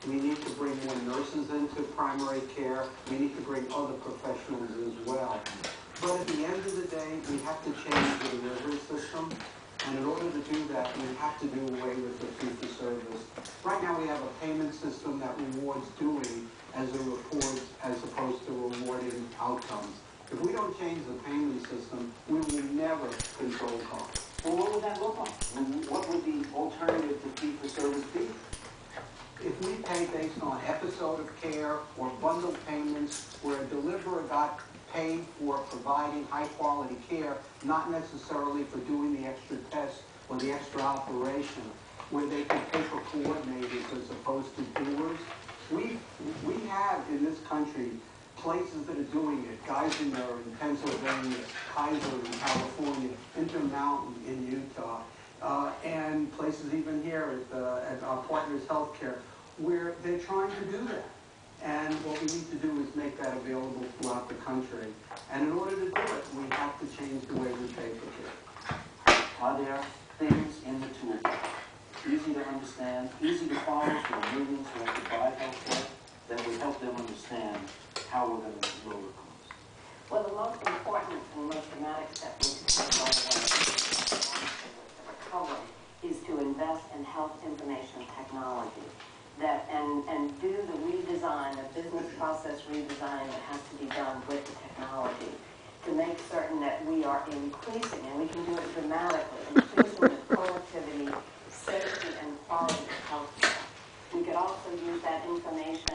We need to bring more nurses into primary care. We need to bring other professionals as well. But at the end of the day, we have to change the delivery system. And in order to do that, we have to do away with the fee-for-service. Right now, we have a payment system that rewards doing as opposed to rewarding outcomes. If we don't change the payment system, we will never control costs. Well, what would that look like? What would the alternative to fee-for-service be? If we pay based on episode of care or bundled payments where a deliverer got paid for providing high-quality care, not necessarily for doing the extra test or the extra operation, where they could pay for coordinators as opposed to doers. We have in this country places that are doing it. Geisinger in Pennsylvania, Kaiser in California, Intermountain in Utah, and places even here at our Partners Healthcare, where they're trying to do that. And what we need to do is make that available throughout the country. And in order to do it, we have to change the way we pay for care. Are there things in the toolbox, easy to understand, easy to follow for Americans who have to buy health care, that will help them understand how we're going to lower costs? Well, the most important and most dramatic step we can take right away to recovery is to invest in health information technology and do the redesign, the business process redesign that has to be done with the technology to make certain that we are increasing, and we can do it dramatically, increasing the productivity, safety, and quality of health care. We could also use that information